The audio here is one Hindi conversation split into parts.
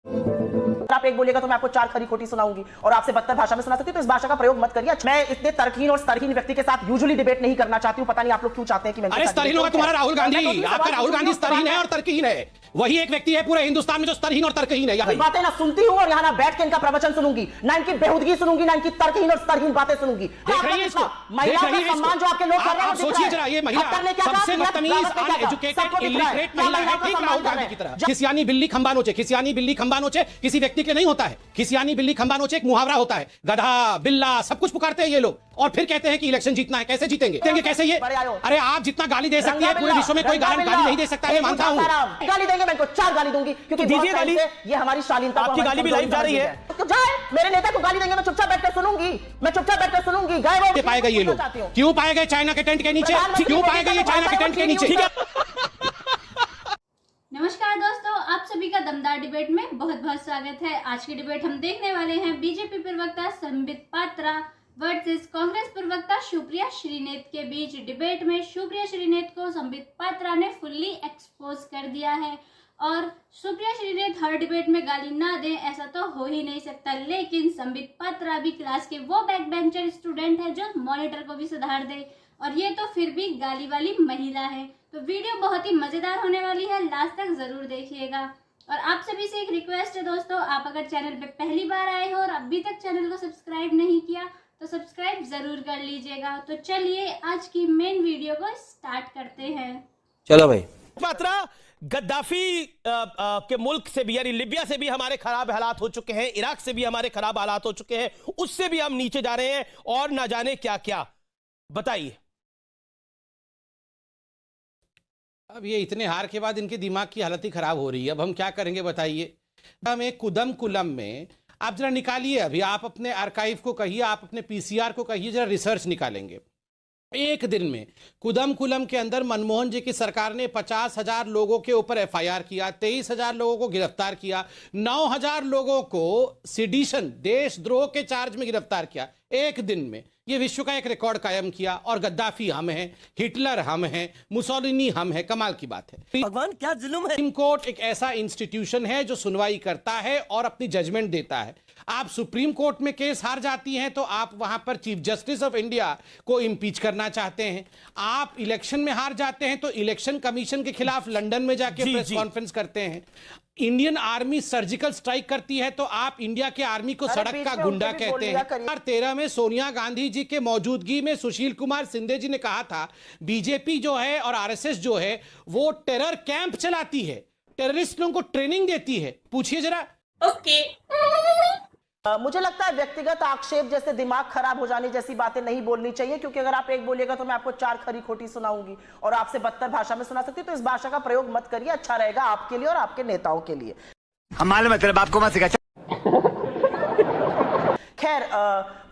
आप एक बोलिएगा तो मैं आपको चार खरी खोटी सुनाऊंगी और आपसे बदतर भाषा में सुना सकती हूँ, तो इस भाषा का प्रयोग मत करिए। मैं इतने तर्कहीन और स्तरहीन व्यक्ति के साथ यूजुअली डिबेट नहीं करना चाहती हूँ। पता नहीं आप लोग क्यों चाहते हैं कि मैं अरे स्तरहीन होगा तुम्हारा राहुल गांधी। आपका राहुल गांधी स्तरहीन है और तर्कहीन है। वही एक व्यक्ति है पूरे हिंदुस्तान में जो स्तरहीन और तर्कहीन है। बातें ना सुनती हूँ और यहाँ ना बैठ के इनका प्रवचन सुनूंगी, ना इनकी बेहुदगी सुनूंगी, ना इनकी तर्कहीन और स्तरहीन बातें सुनूंगी। देख रही है इसको, महिलाओं का सम्मान जो आपके लोग कर रहे हैं, सोचिए जरा, ये महिला सबसे बदतमीज, अनएजुकेटेड, इलिटरेट महिला है, ठीक राहुल गांधी की तरह। खिसियानी बिल्ली खंबा नोचे, खिसियानी बिल्ली खंबा नोचे किसी व्यक्ति के नहीं होता है। खिसियानी बिल्ली खंबा नोचे एक मुहावरा होता है। गधा, बिल्ला सब कुछ पुकारते हैं ये लोग और फिर कहते हैं कि इलेक्शन जीतना है। कैसे जीतेंगे? कैसे ये? अरे आप जितना गाली दे सकती है पूरे विश्व में कोई गाली नहीं दे सकता है, मानता हूँ। गाली देंगे, मैं इनको चार गाली दूंगी क्योंकि दीजिए गाली। ये हमारी शालीनता, आपकी गाली भी लाइव जा रही है तो जाए। मेरे नेता को गाली देंगे, मैं चुपचाप बैठकर सुनूंगी, मैं चुपचाप बैठकर सुनूंगी। गए पाएगा ये लोग, क्यों पाए गए चाइना के टेंट के नीचे? क्यों पाए गए ये चाइना के टेंट के नीचे? नमस्कार दोस्तों, आप सभी का दमदार डिबेट में बहुत बहुत स्वागत है। आज की डिबेट हम देखने वाले हैं बीजेपी प्रवक्ता संबित पात्रा वर्सेस कांग्रेस प्रवक्ता सुप्रिया श्रीनेत के बीच। डिबेट में सुप्रिया श्रीनेत को संबित पात्रा ने फुल्ली एक्सपोज कर दिया है और सुप्रिया श्रीनेत हर डिबेट में गाली ना दे ऐसा तो हो ही नहीं सकता, लेकिन संबित पात्रा भी क्लास के वो बैक बेंचर स्टूडेंट है जो मॉनिटर को भी सुधार दे और ये तो फिर भी गाली वाली महिला है। तो वीडियो बहुत ही मजेदार होने वाली है, लास्ट तक जरूर देखिएगा। और आप सभी से एक रिक्वेस्ट है दोस्तों, आप अगर चैनल पे पहली बार आए हो और अभी तक चैनल को सब्सक्राइब नहीं किया तो सब्सक्राइब जरूर कर लीजिएगा। तो चलिए आज की मेन वीडियो को स्टार्ट करते हैं। चलो भाई। पात्रा, गद्दाफी के मुल्क से भी यानी लिबिया से भी हमारे खराब हालात हो चुके हैं, इराक से भी हमारे खराब हालात हो चुके हैं, उससे भी हम नीचे जा रहे हैं और ना जाने क्या क्या। बताइए। अब ये इतने हार के बाद इनके दिमाग की हालत ही खराब हो रही है। अब हम क्या करेंगे बताइए। हम एक कुदम कुलम में आप जरा निकालिए, अभी आप अपने आर्काइव को कहिए, आप अपने पीसीआर को कहिए, जरा रिसर्च निकालेंगे। एक दिन में कुदम कुलम के अंदर मनमोहन जी की सरकार ने 50,000 लोगों के ऊपर एफआईआर किया, 23,000 लोगों को गिरफ्तार किया, 9,000 लोगों को सिडिशन देशद्रोह के चार्ज में गिरफ्तार किया एक दिन में। ये विश्व का एक रिकॉर्ड कायम किया और गद्दाफी हम हैं, हिटलर हम हैं, मुसोलिनी हम हैं। कमाल की बात है। भगवान क्या जुल्म है। सुप्रीम कोर्ट एक ऐसा इंस्टीट्यूशन है जो सुनवाई करता है और अपनी जजमेंट देता है। आप सुप्रीम कोर्ट में केस हार जाती हैं तो आप वहां पर चीफ जस्टिस ऑफ इंडिया को इम्पीच करना चाहते हैं। आप इलेक्शन में हार जाते हैं तो इलेक्शन कमीशन के खिलाफ लंदन में जाके प्रेस कॉन्फ्रेंस करते हैं। इंडियन आर्मी सर्जिकल स्ट्राइक करती है तो आप इंडिया के आर्मी को सड़क का गुंडा कहते हैं। 2013 में सोनिया गांधी जी के मौजूदगी में सुशील कुमार सिंधे जी ने कहा था बीजेपी जो है और आरएसएस जो है वो टेरर कैंप चलाती है, टेररिस्ट लोगों को ट्रेनिंग देती है। पूछिए जरा। ओके। मुझे लगता है व्यक्तिगत आक्षेप जैसे दिमाग खराब हो जाने जैसी बातें नहीं बोलनी चाहिए, क्योंकि अगर आप एक बोलिएगा तो मैं आपको चार खरी खोटी सुनाऊंगी और आपसे बदतर भाषा में सुना सकती हूँ। तो इस भाषा का प्रयोग मत करिए, अच्छा रहेगा आपके लिए और आपके नेताओं के लिए। हम मालूम है तेरे बाप को मत सिखा। खैर,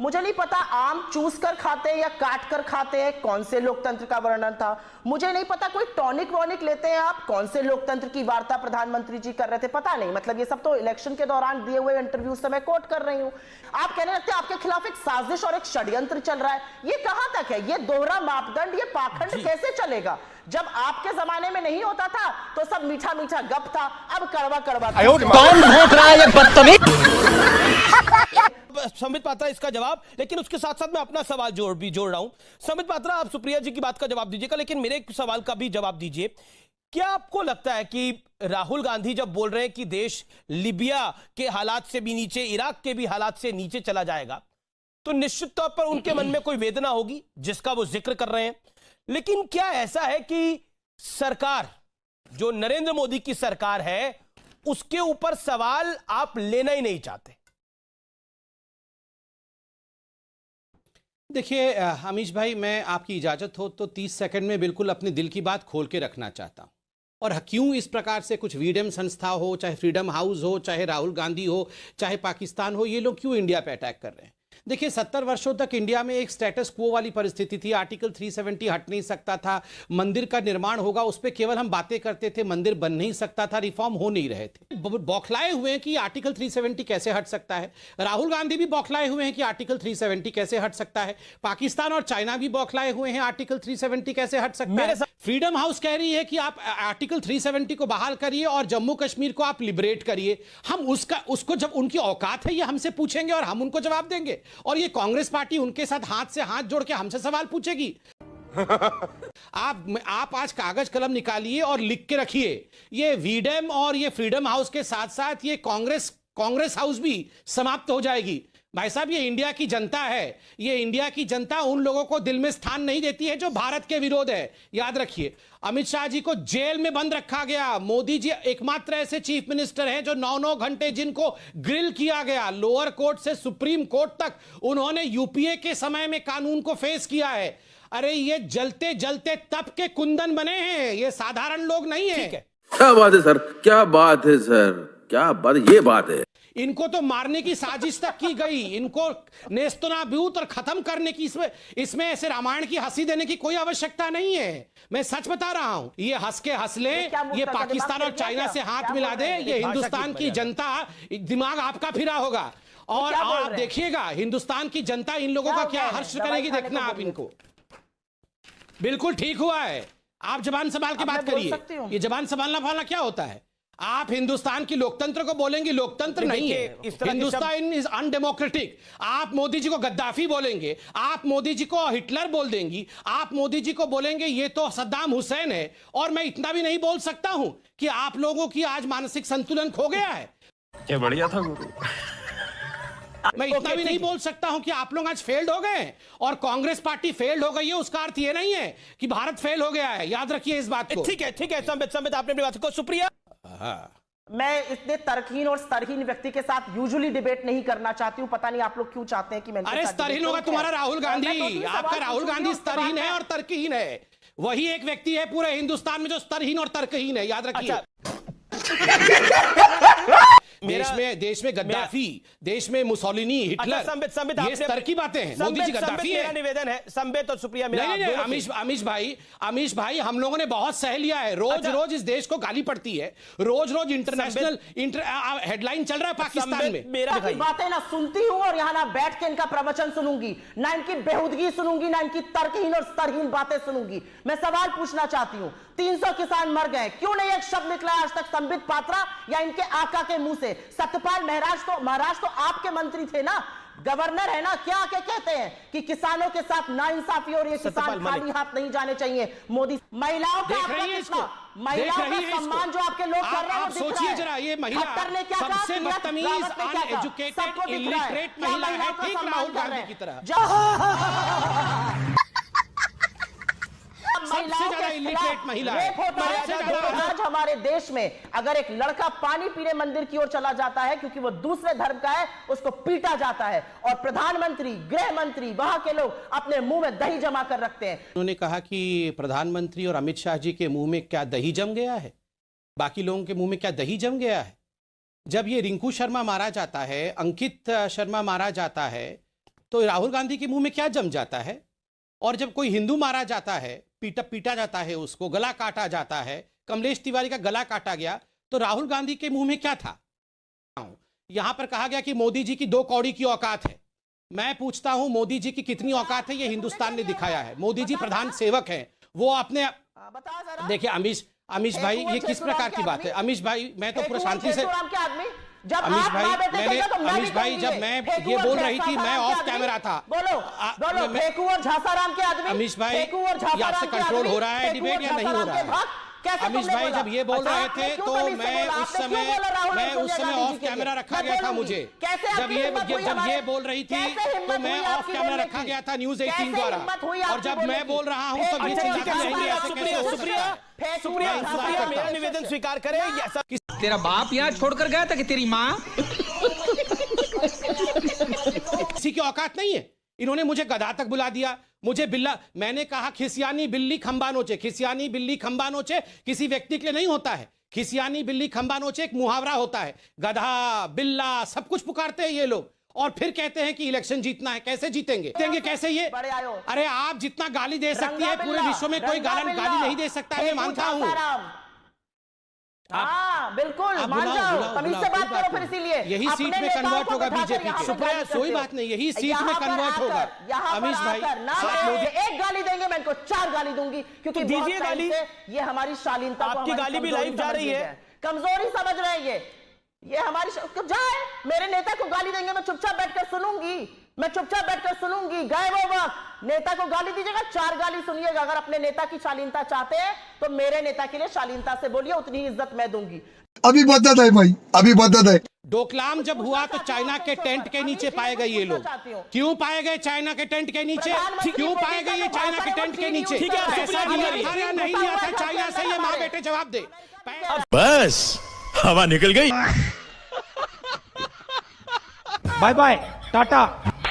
मुझे नहीं पता आम चूस कर खाते हैं या काट कर खाते हैं, कौन से लोकतंत्र का वर्णन था। मुझे नहीं पता कोई टॉनिक वॉनिक लेते हैं आप, कौन से लोकतंत्र की वार्ता प्रधानमंत्री जी कर रहे थे, पता नहीं। मतलब ये सब तो इलेक्शन के दौरान दिए हुए इंटरव्यू से मैं कोट कर रही हूं। आप कहने लगते हैं आपके खिलाफ एक साजिश और एक षड्यंत्र चल रहा है। ये कहां तक है? ये दोहरा मापदंड, ये पाखंड कैसे चलेगा? जब आपके जमाने में नहीं होता था तो सब मीठा मीठा गप था, अब कड़वा कड़वा। कौन भोंक रहा है ये बदतमीज? संबित पात्रा इसका जवाब, लेकिन उसके साथ साथ मैं अपना सवाल जोड़ रहा हूं। संबित पात्रा, आप सुप्रिया जी की बात का जवाब दीजिएगा, लेकिन मेरे एक सवाल का भी जवाब दीजिए। क्या आपको लगता है कि राहुल गांधी जब बोल रहे हैं कि देश लिबिया के हालात से भी नीचे, इराक के भी हालात से नीचे चला जाएगा, तो निश्चित तौर पर उनके मन में कोई वेदना होगी जिसका वो जिक्र कर रहे हैं। लेकिन क्या ऐसा है कि सरकार जो नरेंद्र मोदी की सरकार है उसके ऊपर सवाल आप लेना ही नहीं चाहते? देखिए अमीश भाई, मैं आपकी इजाज़त हो तो 30 सेकंड में बिल्कुल अपने दिल की बात खोल के रखना चाहता हूँ। और क्यों इस प्रकार से कुछ वीडम संस्था हो, चाहे फ्रीडम हाउस हो, चाहे राहुल गांधी हो, चाहे पाकिस्तान हो, ये लोग क्यों इंडिया पे अटैक कर रहे हैं? देखिए 70 वर्षों तक इंडिया में एक स्टेटस क्वो वाली परिस्थिति थी। आर्टिकल 370 हट नहीं सकता था। मंदिर का निर्माण होगा उस पर केवल हम बातें करते थे, मंदिर बन नहीं सकता था, रिफॉर्म हो नहीं रहे थे। बौखलाए हुए हैं कि आर्टिकल 370 कैसे हट सकता है। राहुल गांधी भी बौखलाए हुए हैं कि आर्टिकल 370 कैसे हट सकता है। पाकिस्तान और चाइना भी बौखलाए हुए हैं आर्टिकल 370 कैसे हट सकता है। फ्रीडम हाउस कह रही है कि आप आर्टिकल 370 को बहाल करिए और जम्मू कश्मीर को आप लिबरेट करिए। हम उसको जब उनकी औकात है ये हमसे पूछेंगे और हम उनको जवाब देंगे, और ये कांग्रेस पार्टी उनके साथ हाथ से हाथ जोड़ के हमसे सवाल पूछेगी। आप आज कागज कलम निकालिए और लिख के रखिए, ये वीडम और ये फ्रीडम हाउस के साथ साथ ये कांग्रेस हाउस भी समाप्त हो जाएगी। भाई साहब, ये इंडिया की जनता है। ये इंडिया की जनता उन लोगों को दिल में स्थान नहीं देती है जो भारत के विरोध है। याद रखिए, अमित शाह जी को जेल में बंद रखा गया। मोदी जी एकमात्र ऐसे चीफ मिनिस्टर हैं जो 9-9 घंटे जिनको ग्रिल किया गया, लोअर कोर्ट से सुप्रीम कोर्ट तक उन्होंने यूपीए के समय में कानून को फेस किया है। अरे ये जलते जलते तप के कुंदन बने हैं, ये साधारण लोग नहीं है। क्या बात है सर, क्या बात है सर, क्या बात, ये बात है। इनको तो मारने की साजिश तक की गई, इनको नेस्तनाबूत और खत्म करने की, इसमें ऐसे रामायण की हंसी देने की कोई आवश्यकता नहीं है। मैं सच बता रहा हूं। ये हंस के हंस ले, ये पाकिस्तान और चाइना से हाथ मिला दे, ये हिंदुस्तान की जनता, दिमाग आपका फिरा होगा और आप देखिएगा हिंदुस्तान की जनता इन लोगों का क्या हर्ष करेगी, देखना आप इनको। बिल्कुल ठीक हुआ है। आप जबान संभाल के बात करिए। ये जबान संभालना क्या होता है? आप हिंदुस्तान की लोकतंत्र को बोलेंगे, लोकतंत्र नहीं है, हिंदुस्तान इज अनडेमोक्रेटिक। आप मोदी जी को गद्दाफी बोलेंगे, आप मोदी जी को हिटलर बोल देंगी, आप मोदी जी को बोलेंगे ये तो सद्दाम हुसैन है। और मैं इतना भी नहीं बोल सकता हूं कि आप लोगों की आज मानसिक संतुलन खो गया है। क्या बढ़िया था गुरु। मैं इतना भी नहीं बोल सकता हूं कि आप लोग आज फेल्ड हो गए और कांग्रेस पार्टी फेल्ड हो गई है। उसका अर्थ ये नहीं है कि भारत फेल हो गया है। याद रखिए इस बात को। ठीक है संबित आपने अपनी बात को। सुप्रिया, मैं इतने तर्कहीन और स्तरहीन व्यक्ति के साथ यूजुअली डिबेट नहीं करना चाहती हूं। पता नहीं आप लोग क्यों चाहते हैं कि मैं। अरे स्तरहीन होगा तुम्हारा राहुल गांधी। आपका राहुल गांधी स्तरहीन है और तर्कहीन है। वही एक व्यक्ति है पूरे हिंदुस्तान में जो स्तरहीन और तर्कहीन है। याद रखिए। देश में गद्दाफी, देश में मुसोलिनी, हिटलर, ये स्तर की बातें हैं। मोदी जी गद्दाफी है। मेरा निवेदन है संबित और सुप्रिया, नहीं, अमीश भाई हम लोगों ने बहुत सह लिया है। रोज इस देश को गाली पड़ती है, रोज इंटरनेशनल हेडलाइन चल रहा है पाकिस्तान में। मेरा बातें ना सुनती हूं और यहां ना बैठ के इनका प्रवचन सुनूंगी, ना इनकी बेहुदगी सुनूंगी, ना इनकी तर्कहीन और स्तरहीन बातें सुनूंगी। मैं सवाल पूछना चाहती हूं, 300 किसान मर गए, क्यों नहीं एक शब्द निकला आज तक संबित पात्रा या इनके आका के मुंह से? सत्यपाल महाराज तो आपके मंत्री थे ना, गवर्नर है ना, क्या आके कहते हैं कि किसानों के साथ नाइंसाफी और ये किसान खाली हाथ नहीं जाने चाहिए। मोदी महिलाओं का सम्मान जो आपके लोग कर रहे हैं, आप सोचिए जरा, ये महिला सबसे बदतमीज, अनएजुकेटेड, इलिटरेट महिला है, ठीक राहुल गांधी की तरह। सबसे ज्यादा इलिटरेट महिला है। आज हमारे देश में अगर एक लड़का पानी पीने मंदिर की ओर चला जाता है क्योंकि वो दूसरे धर्म का है, उसको पीटा जाता है और प्रधानमंत्री, गृह मंत्री, वहां के लोग अपने मुंह में दही जमा कर रखते हैं। उन्होंने कहा कि प्रधानमंत्री और अमित शाह जी के मुंह में क्या दही जम गया है, बाकी लोगों के मुंह में क्या दही जम गया है? जब ये रिंकू शर्मा मारा जाता है, अंकित शर्मा मारा जाता है, तो राहुल गांधी के मुंह में क्या जम जाता है? और जब कोई हिंदू मारा जाता है, पीटा जाता है, उसको गला काटा जाता है, कमलेश तिवारी का गला काटा गया, तो राहुल गांधी के मुंह में क्या था? यहां पर कहा गया कि मोदी जी की 2 कौड़ी की औकात है। मैं पूछता हूं, मोदी जी की कितनी औकात है? ये हिंदुस्तान ने दिखाया है। मोदी जी प्रधान सेवक हैं, वो अपने देखिए अमीश भाई, ये किस प्रकार की बात है? अमीश भाई, मैं तो पूरा शांति से, अमीश भाई जब मैं ये बोल रही थी, मैं ऑफ कैमरा था। बोलो फेकू और झासाराम के आदमी। अमीश भाई, ये आपसे कंट्रोल हो रहा है डिबेट या नहीं हो रहा है? अमीश भाई जब ये बोल रहे थे तो मैं उस समय ऑफ कैमरा रखा गया था मुझे। जब ये बोल रही थी तो मैं ऑफ कैमरा रखा गया था न्यूज़ 18 द्वारा, और जब मैं बोल रहा हूं तो सुप्रिया मेरा निवेदन स्वीकार करें। तेरा बाप यहाँ छोड़कर गया था कि तेरी माँ? किसी की औकात नहीं है। इन्होंने मुझे गधा तक बुला दिया, मुझे बिल्ला। मैंने कहा खिसियानी बिल्ली खंबा नोचे। खिसियानी बिल्ली खंबा नोचे किसी व्यक्ति के लिए नहीं होता है। खिसियानी बिल्ली खंबा नोचे एक मुहावरा होता है। गधा, बिल्ला, सब कुछ पुकारते हैं ये लोग, और फिर कहते हैं कि इलेक्शन जीतना है। कैसे जीतेंगे? जीतेंगे कैसे ये? बड़े आयो। अरे आप जितना गाली दे सकती है पूरे विश्व में कोई गाली नहीं दे सकता है, मैं मानता हूँ। हाँ बिल्कुल आप मान जाओ, तमीज से बात करो फिर। इसीलिए यही सीट में कन्वर्ट होगा बीजेपी की। कोई बात नहीं, यही सीट में कन्वर्ट होगा। अमीश भाई एक गाली देंगे, मैं इनको 4 गाली दूंगी, क्योंकि दीजिए गाली। ये हमारी शालीनता, आपकी गाली भी लाइव जा रही है, कमजोरी समझ रहे हैं ये हमारी जाए। मेरे नेता को गाली देंगे, मैं चुपचाप बैठकर सुनूंगी, गए वो वक्त। नेता को गाली दीजिएगा, 4 गाली सुनिएगा। अगर अपने नेता की शालीनता चाहते हैं तो मेरे नेता के लिए शालीनता से बोलिए, उतनी ही इज्जत मैं दूंगी। अभी बदत है भाई, अभी बदत है। डोकलाम जब हुआ तो चाइना के टेंट के नीचे पाए गए ये लोग। क्यों पाए गए चाइना के टेंट के नीचे? क्यों पाए गए ये चाइना के टेंट के नीचे? पैसा दिया था या नहीं दिया था चाइना से? ये माँ बेटे जवाब दे। बस हवा निकल गई। Bye bye, tata,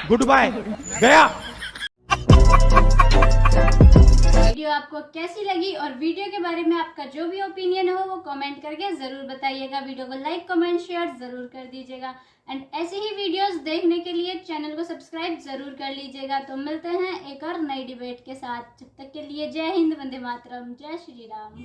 good bye, गया। वीडियो आपको कैसी लगी और वीडियो के बारे में आपका जो भी ओपिनियन हो वो कमेंट करके जरूर बताइएगा। वीडियो को लाइक, कमेंट, शेयर जरूर कर दीजिएगा। एंड ऐसे ही वीडियोस देखने के लिए चैनल को सब्सक्राइब जरूर कर लीजिएगा। तो मिलते हैं एक और नई डिबेट के साथ। जब तक के लिए जय हिंद, वंदे मातरम, जय श्री राम।